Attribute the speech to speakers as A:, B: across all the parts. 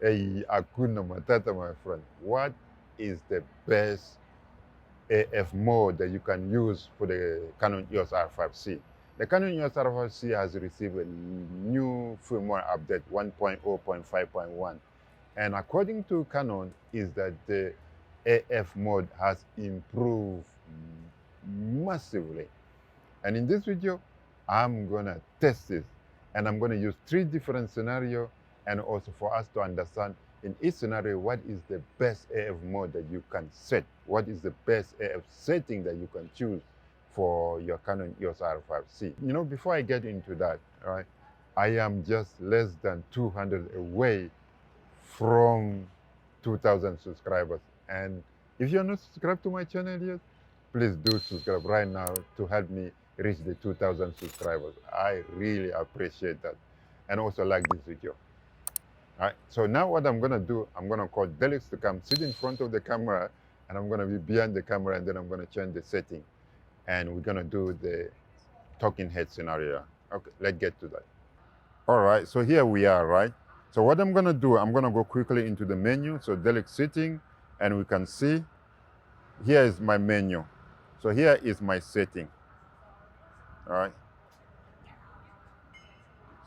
A: Hey, Akuna Matata, my friend. What is the best AF mode that you can use for the Canon EOS R5C? The Canon EOS R5C has received a new firmware update 1.0.5.1. And according to Canon, is that the AF mode has improved massively. And in this video, I'm gonna test this, and I'm gonna use 3 different scenarios, and also for us to understand in each scenario what is the best AF mode that you can set, what is the best AF setting that you can choose for your Canon EOS R5C. You know, before I get into that, right, I am just less than 200 away from 2,000 subscribers. And if you're not subscribed to my channel yet, please do subscribe right now to help me reach the 2,000 subscribers. I really appreciate that. And also like this video. All right, so now what I'm gonna do, I'm gonna call Delix to come sit in front of the camera, and I'm gonna be behind the camera, and then I'm gonna change the setting. And we're gonna do the talking head scenario. Okay, let's get to that. All right, so here we are, right? So what I'm gonna do, I'm gonna go quickly into the menu. So Delix sitting, and we can see, here is my menu. So here is my setting, all right?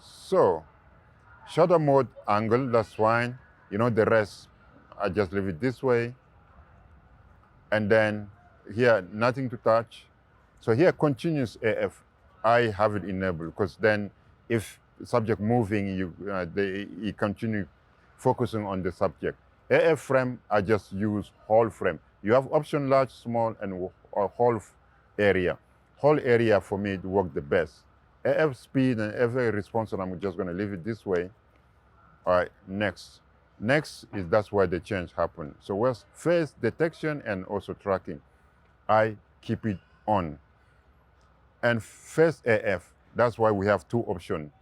A: So shutter mode angle, that's fine. You know, the rest, I just leave it this way. And then here, nothing to touch. So here, continuous AF, I have it enabled because then if subject moving, you continue focusing on the subject. AF frame, I just use whole frame. You have option large, small, and whole area. Whole area for me to work the best. AF speed and AF response, I'm just gonna leave it this way. All right, next. Next is that's where the change happened. So where's face detection and also tracking, I keep it on. And face AF, that's why we have 2 options.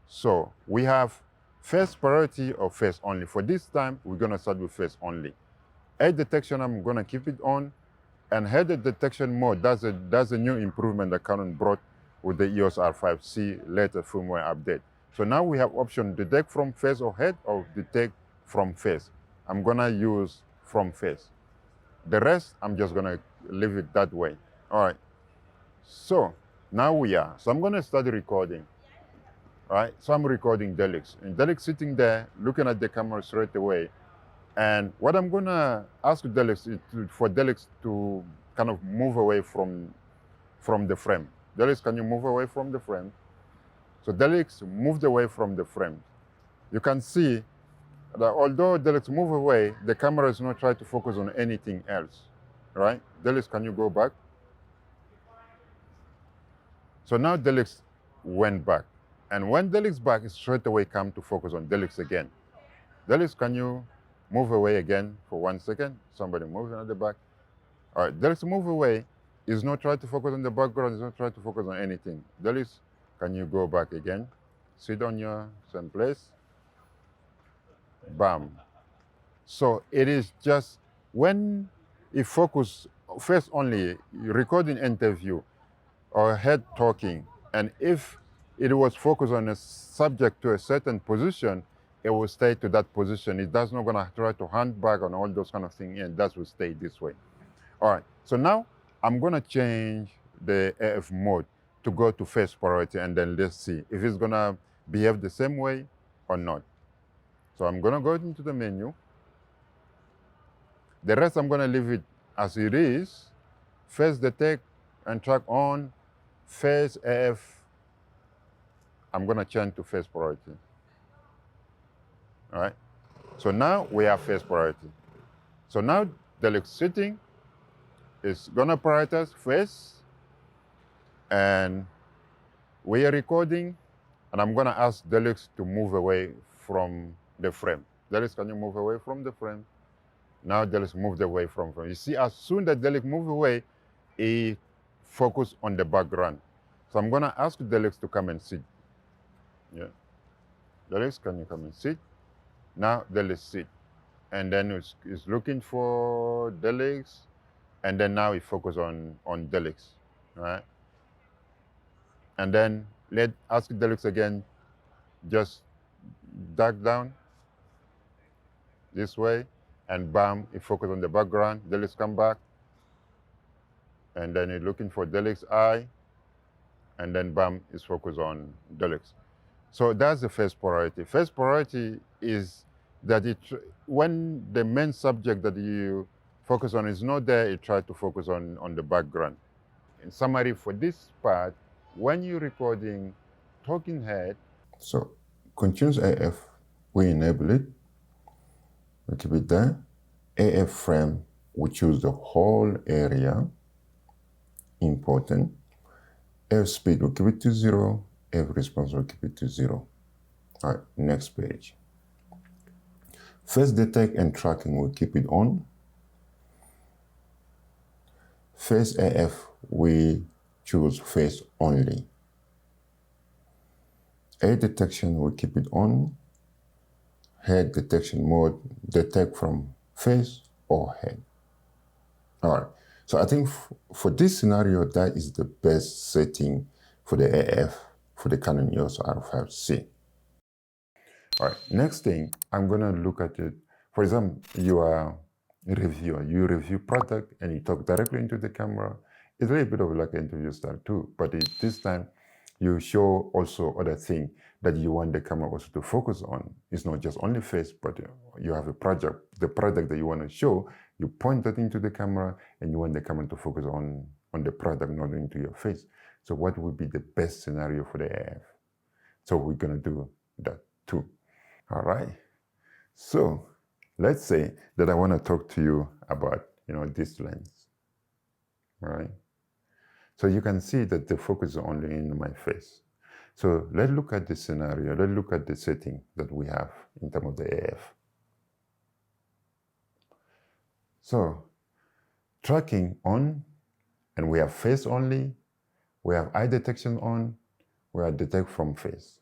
A: So we have face priority or face only. For this time, we're gonna start with face only. Head detection, I'm gonna keep it on. And head detection mode, that's a new improvement that Canon brought with the EOS R5C later firmware update. So now we have option detect from face or head or detect from face. I'm gonna use from face. The rest, I'm just gonna leave it that way. All right, so now we are. So I'm gonna start recording. All right, so I'm recording Delix. And Delix sitting there, looking at the camera straight away. And what I'm gonna ask Delix is for Delix to kind of move away from the frame. Delix, can you move away from the frame? So Delix moved away from the frame. You can see that although Delix moved away, the camera is not trying to focus on anything else, right? Delix, can you go back? So now Delix went back. And when Delix back, it straight away come to focus on Delix again. Delix, can you move away again for 1 second? Somebody move at the back. All right, Delix move away. Is not trying to focus on the background, is not trying to focus on anything. Delix, can you go back again? Sit on your same place. Bam. So it is just when you focus first only recording interview or head talking, and if it was focused on a subject to a certain position, it will stay to that position. It does not gonna try to hand back on all those kind of things, and that will stay this way. All right, so now I'm gonna change the AF mode to go to face priority, and then let's see if it's gonna behave the same way or not. So I'm gonna go into the menu. The rest I'm gonna leave it as it is. Face detect and track on, face AF, I'm gonna change to face priority. All right, so now we have face priority. So now the setting is gonna prioritize face, and we are recording, and I'm gonna ask Delix to move away from the frame. Delix, can you move away from the frame? Now Delix moved away from frame. You see, as soon as Delix moved away, he focused on the background. So I'm gonna ask Delix to come and sit. Yeah. Delix, can you come and sit? Now Delix sit. And then it's looking for Delix, and then now he focus on Delix, right? And then let ask Delix again, just duck down. this way, and bam, it focus on the background. Delix come back, and then it's looking for Delix eye, and then bam, it's focused on Delix. So that's the first priority. First priority is that when the main subject that you focus on is not there, you try to focus on the background. In summary, for this part, when you're recording talking head, so continuous AF, we enable it, we keep it there. AF frame, we choose the whole area, important. F speed, we keep it to 0. F response, we keep it to 0. All right, next page. Face detect and tracking, we keep it on. Face AF, we choose face only. Air detection, we keep it on. Head detection mode, detect from face or head. All right, so I think for this scenario, that is the best setting for the AF for the Canon EOS R5 C. All right, next thing, I'm gonna look at it. For example, you are a reviewer, you review product and you talk directly into the camera. It's a little bit of like an interview style too, but this time you show also other things that you want the camera also to focus on. It's not just only face, but you have a project, the product that you want to show, you point that into the camera and you want the camera to focus on the product, not into your face. So what would be the best scenario for the AF? So we're gonna do that too. All right. So let's say that I want to talk to you about, this lens, right? So you can see that the focus is only in my face. So let's look at the scenario. Let's look at the setting that we have in terms of the AF. So tracking on, and we have face only. We have eye detection on. We have detect from face.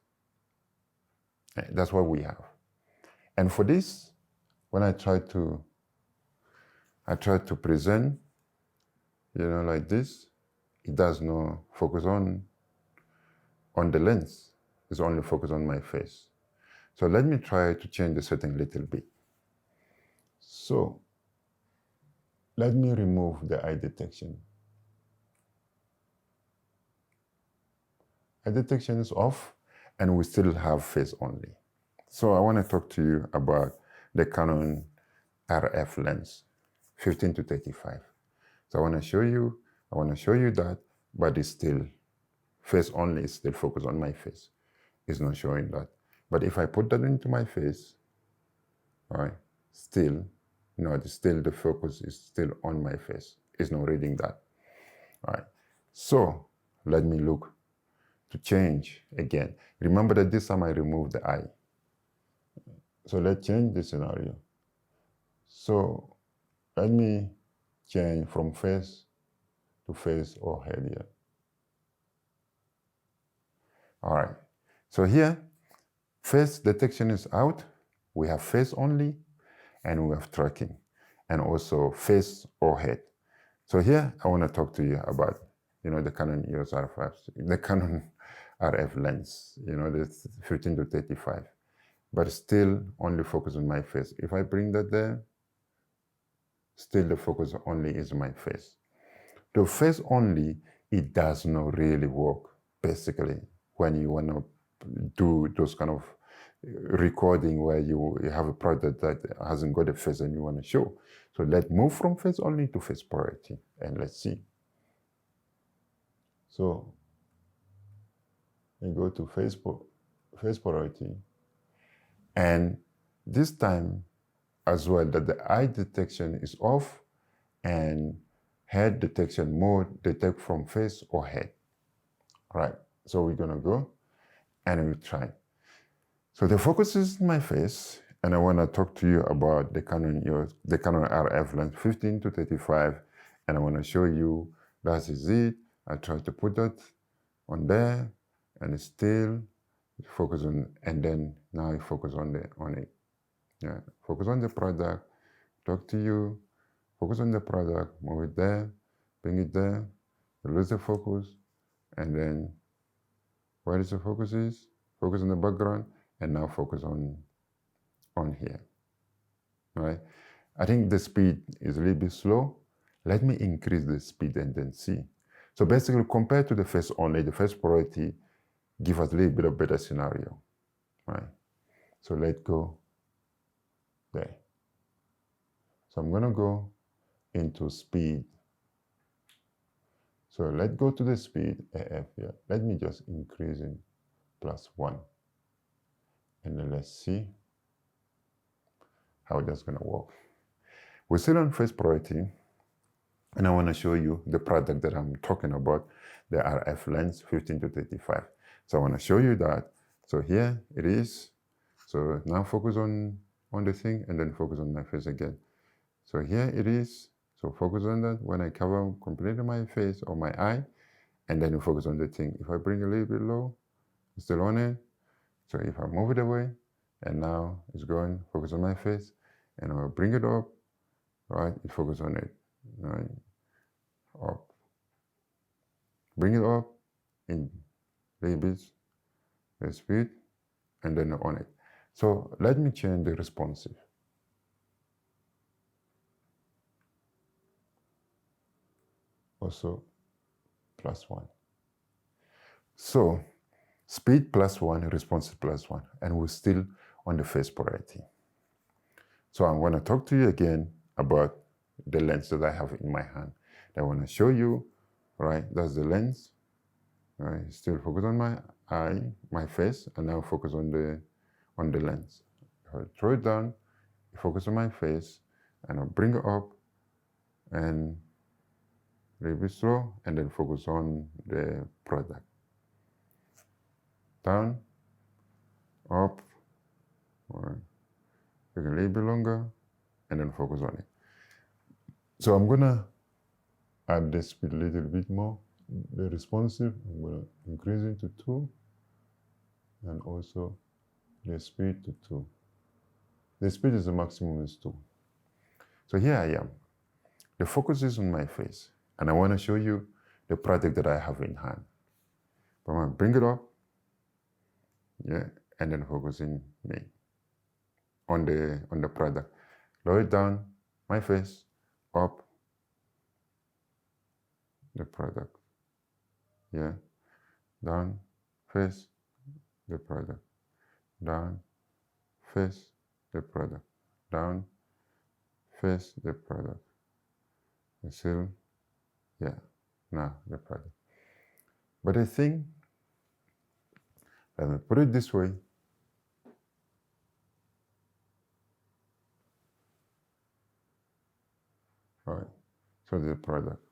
A: That's what we have. And for this, when I try to present, like this, it does not focus on the lens. It's only focused on my face. So let me try to change the setting a little bit. So let me remove the eye detection. Eye detection is off, and we still have face only. So I want to talk to you about the Canon RF lens, 15 to 35. So I want to show you that, but it's still face only, it's still focused on my face. It's not showing that. But if I put that into my face, all right, still the focus is still on my face. It's not reading that. All right. So let me look to change again. Remember that this time I removed the eye. So let's change the scenario. So let me change from face to face or head here. All right. So here, face detection is out. We have face only, and we have tracking, and also face or head. So here, I want to talk to you about, the Canon EOS R5, the Canon RF lens, the 15 to 35, but still only focus on my face. If I bring that there, still the focus only is my face. The face only, it does not really work, basically, when you want to do those kind of recording where you have a product that hasn't got a face and you want to show. So let's move from face only to face priority, and let's see. So we go to face priority, and this time as well that the eye detection is off, and head detection mode, detect from face or head. All right, so we're gonna go and we'll try. So the focus is my face, and I wanna talk to you about the Canon RF lens 15 to 35, and I wanna show you that is it. I try to put that on there, and it's still focus on, and then now I focus on it. Yeah, focus on the product, talk to you, focus on the product, move it there, bring it there, lose the focus, and then where is the focus is? Focus on the background, and now focus on here. I think the speed is a little bit slow. Let me increase the speed and then see. So basically, compared to the face only, the face priority give us a little bit of better scenario, right? So let's go there. So I'm gonna go into speed. So let's go to the speed AF here. Let me just increase in +1. And then let's see how that's gonna work. We're still on face priority, and I wanna show you the product that I'm talking about, the RF lens 15 to 35. So I wanna show you that. So here it is. So now focus on the thing and then focus on my face again. So here it is. So focus on that when I cover completely my face or my eye, and then you focus on the thing. If I bring a little bit low, it's still on it. So if I move it away, and now it's going, focus on my face, and I'll bring it up, right? You focus on it, right? Up. Bring it up in little bits, the speed, and then on it. So let me change the responsive. Also +1. So speed +1, responsive +1, and we're still on the face priority. So I'm going to talk to you again about the lens that I have in my hand. I want to show you, right? That's the lens, right? Still focus on my eye, my face, and now focus on the lens. I throw it down, focus on my face, and I'll bring it up, and a little bit slow, and then focus on the product. Down, up, or take a little bit longer, and then focus on it. So I'm gonna add the speed a little bit more. The responsive, I'm gonna increase it to 2, and also the speed to 2. The speed is the maximum is 2. So here I am. The focus is on my face, and I wanna show you the product that I have in hand. But I'm gonna bring it up, yeah, and then focusing me on the product. Lower it down, my face, up, the product, yeah, down, face, the product, down, face, the product, down, face, the product, and still, yeah, now the product. But I think, let me put it this way. All right, so the product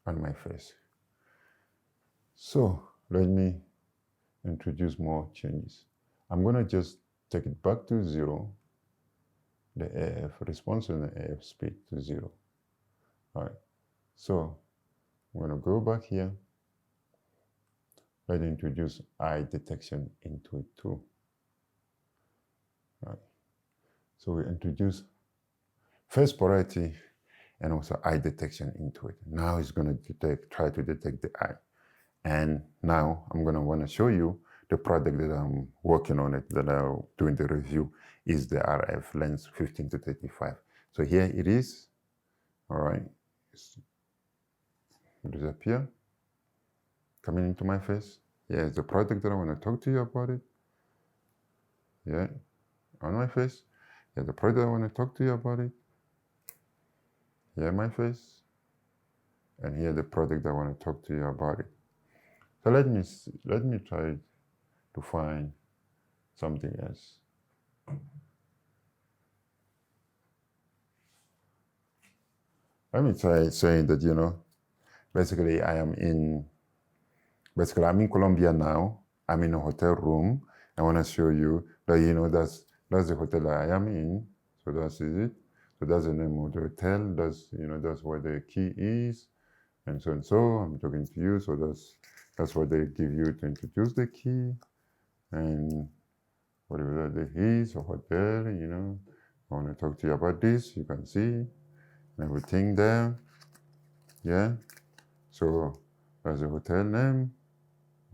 A: on my face. So let me introduce more changes. I'm gonna just take it back to 0, the AF response and the AF speed to 0. All right, so I'm gonna go back here. Let's introduce eye detection into it too. All right, so we introduce face priority and also eye detection into it. Now it's gonna try to detect the eye. And now I'm gonna wanna show you the product that I'm working on it, that I'm doing the review, is the RF lens 15 to 35. So here it is, all right. It's disappear, coming into my face. Here's the product that I wanna talk to you about it. Yeah, on my face. Here's the product I wanna talk to you about it. Here my face. And here the product I wanna talk to you about it. So let me try to find something else. Let me try saying that, basically I'm in Colombia now. I'm in a hotel room. I want to show you that, that's the hotel that I am in. So that's it. So that's the name of the hotel. That's where the key is. And so I'm talking to you. So that's what they give you to introduce the key. And whatever that is, a hotel, I want to talk to you about this. You can see everything there. Yeah. So that's the hotel name.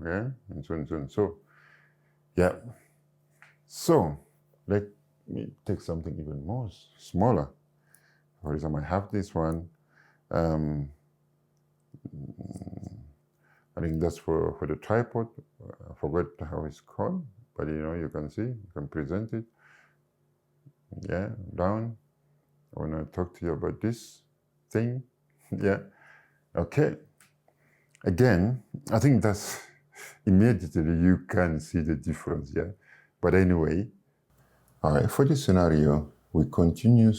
A: Yeah. And so. Yeah. So let me take something even more smaller. For example, I have this one. I think that's for the tripod. I forgot how it's called, but you can see, you can present it. Yeah, down. I want to talk to you about this thing. Yeah, okay. Again, I think that's immediately you can see the difference, yeah? But anyway, all right, for this scenario, we continue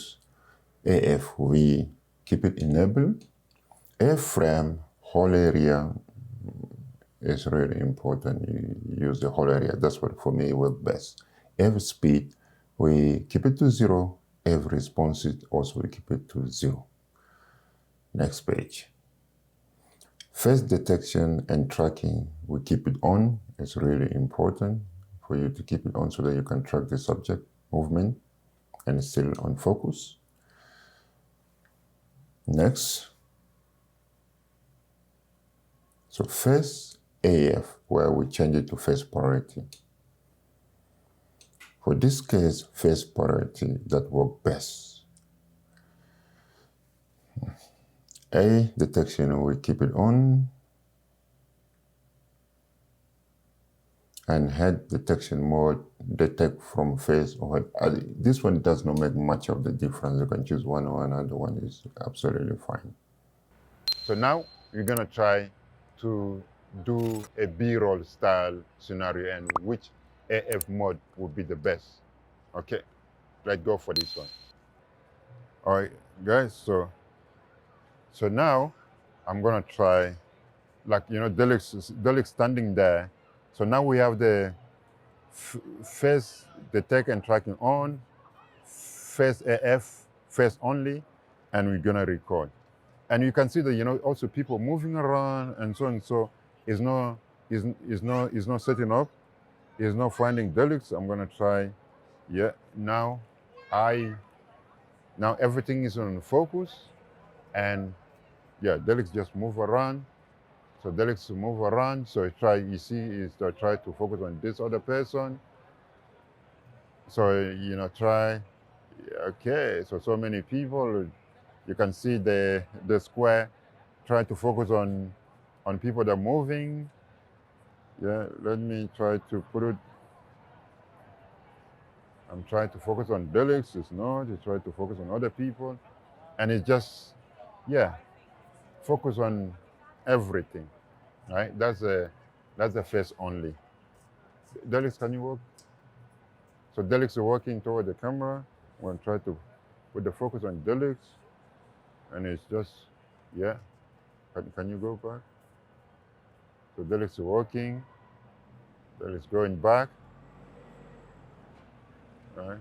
A: AF, we keep it enabled. Frame, whole area is really important. You use the whole area. That's what for me works best. Speed, we keep it to 0. Response also we keep it to 0. Next page. Face detection and tracking, we keep it on. It's really important for you to keep it on so that you can track the subject movement and it's still on focus. Next. So face AF, where we change it to face priority. For this case, face priority, that works best. A detection, we keep it on. And head detection mode, detect from face or head. This one does not make much of the difference. You can choose one or another one is absolutely fine. So now we're gonna try to do a B-roll style scenario and which AF mode would be the best. Okay, let's go for this one. All right, guys, so now I'm gonna try, like, Delix standing there. So now we have the face detect and tracking on, face AF, face only, and we're gonna record. And you can see that also people moving around and so on. So it's not setting up, it's not finding Delix. I'm gonna try. Yeah, now everything is on focus, and yeah, Delix just move around. So Delix move around. So you see, is to try to focus on this other person. So try. Okay, so many people. You can see the square. Try to focus on people that are moving. Yeah, let me try to put it. I'm trying to focus on Delix. It's not. You try to focus on other people, and it's just, yeah, focus on everything. Right? That's a face only. Delix, can you work? So Delix is working toward the camera. I'm gonna try to put the focus on Delix, and it's just, yeah. Can you go back? So Delix is working. Delix going back. Right?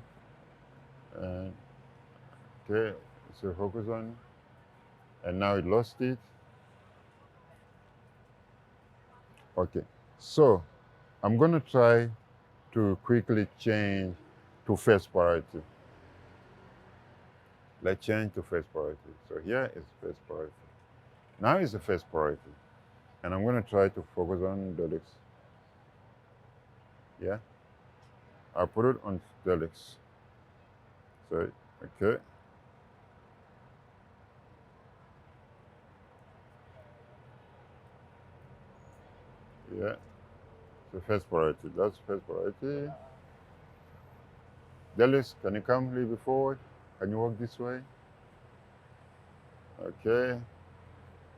A: And okay, so focus on, and now it lost it. Okay, so I'm gonna try to quickly change to face priority. Let's change to face priority. So here is face priority. Now it's a face priority. And I'm gonna try to focus on Delix. Yeah, I'll put it on Delix. So, okay. Yeah, so face priority, that's face priority. Delix, can you come a little bit forward? Can you walk this way? Okay.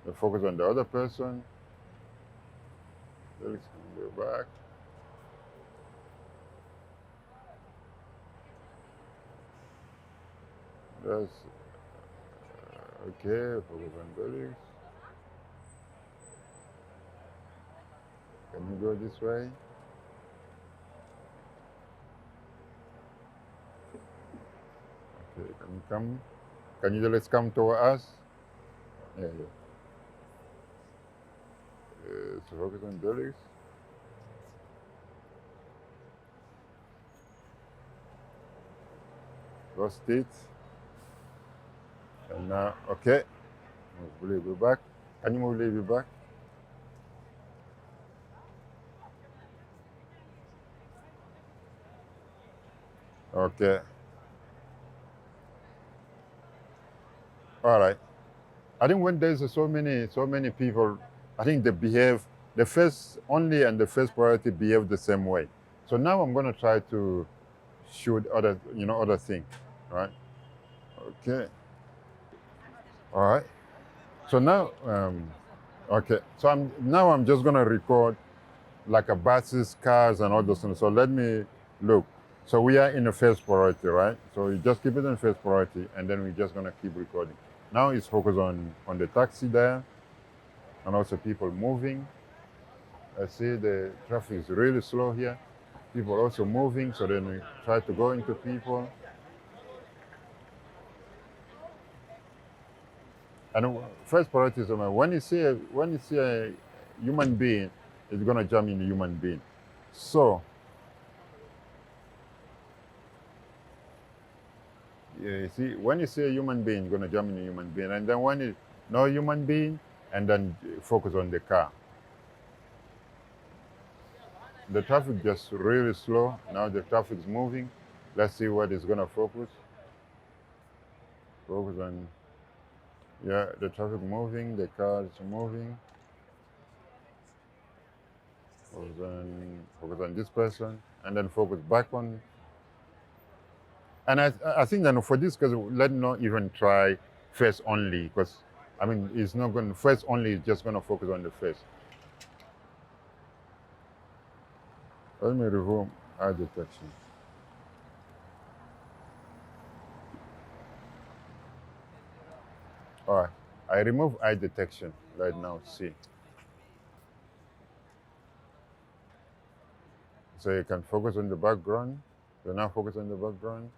A: The focus on the other person. Delix, can you go back? That's okay. Focus on Delix. Can you go this way? Okay, can you come? Can you Delix come toward us? Yeah, yeah. So focus on Delix. Lost it. And now, okay. Move a little bit back. Can you move a little bit back? Okay. All right. I think when there's so many people, I think they behave the first only and the first priority behave the same way. So now I'm gonna try to shoot other thing, right? Okay. All right. So now, okay. So I'm just gonna record like a buses, cars, and all those things. So let me look. So we are in the first priority, right? So you just keep it in first priority, and then we're just gonna keep recording. Now it's focused on the taxi there, and also people moving. I see the traffic is really slow here. People also moving, so then we try to go into people. And first priority is when you see a human being, it's gonna jump in a human being. So yeah, you see, when you see a human being, you're gonna jump in a human being, and then when it's no human being, and then focus on the car. The traffic just really slow. Now the traffic is moving. Let's see what it's gonna focus. Focus on, yeah, the traffic moving, the car is moving. Focus on this person, and then focus back on. And I think that for this, because let not even try face only, because I mean it's not going face only. It's just going to focus on the face. Let me remove eye detection. All right, I remove eye detection right now. See, so you can focus on the background. So now focus on the background.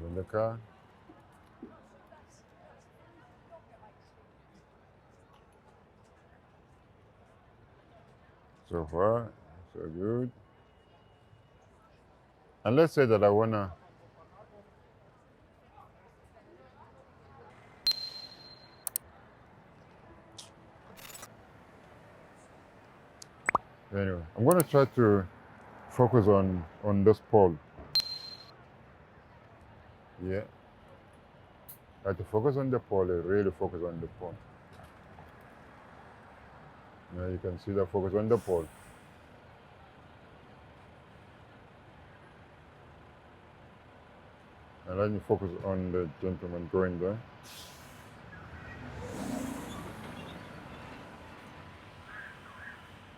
A: On the car. So far, so good. And let's say that I wanna. Anyway, I'm gonna try to focus on this pole. Yeah, try to focus on the pole. Really focus on the pole. Now you can see the focus on the pole. And let me focus on the gentleman going there.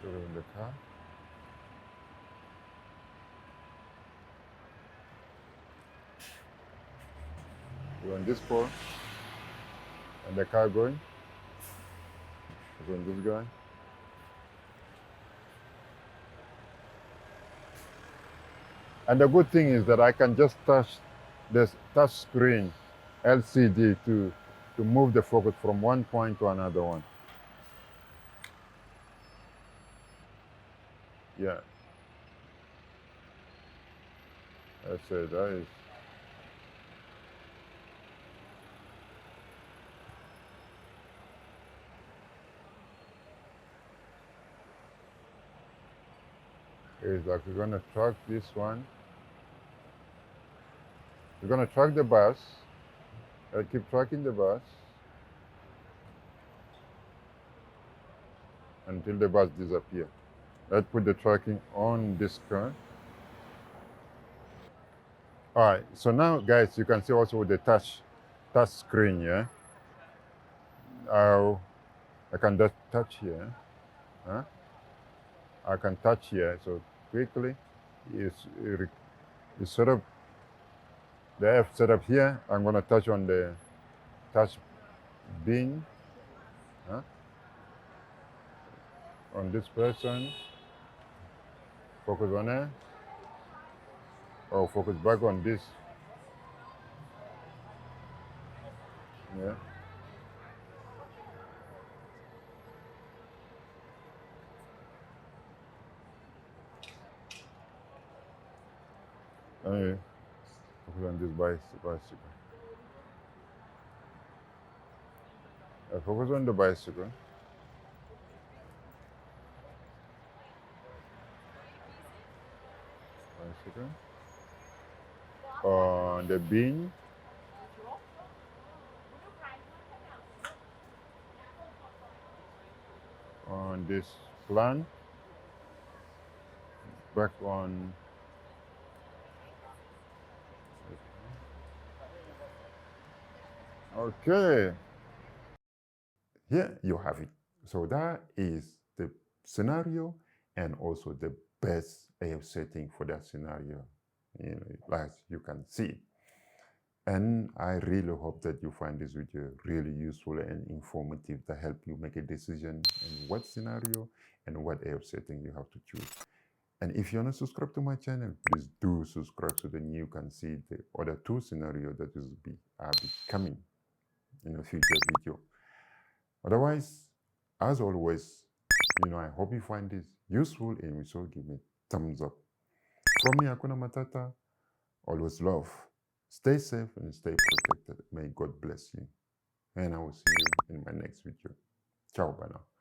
A: Go in the car. Go on this pole. And the car going. Go on this guy. And the good thing is that I can just touch this touch screen LCD to move the focus from one point to another one. Yeah. I say that is like we're gonna track this one. We're gonna track the bus. I keep tracking the bus until the bus disappears. Let's put the tracking on this car. All right, so now guys, you can see also with the touch screen, yeah? I can just touch here. Huh? I can touch here, so quickly you set up the F set up here. I'm gonna touch on the touch bin, huh? On this person, focus on it, or focus back on this, yeah? Anyway, focus on this bicycle. I focus on the bicycle. second. On the bean, on this plant, back on. Okay, here you have it. So that is the scenario and also the best AF setting for that scenario, as you can see. And I really hope that you find this video really useful and informative to help you make a decision in what scenario and what AF setting you have to choose. And if you're not subscribed to my channel, please do subscribe so then you can see the other two scenarios that will be coming in a future video. Otherwise, as always, I hope you find this useful and also give me thumbs up. From me, Hakuna Matata, always love. Stay safe and stay protected. May God bless you. And I will see you in my next video. Ciao, bye now.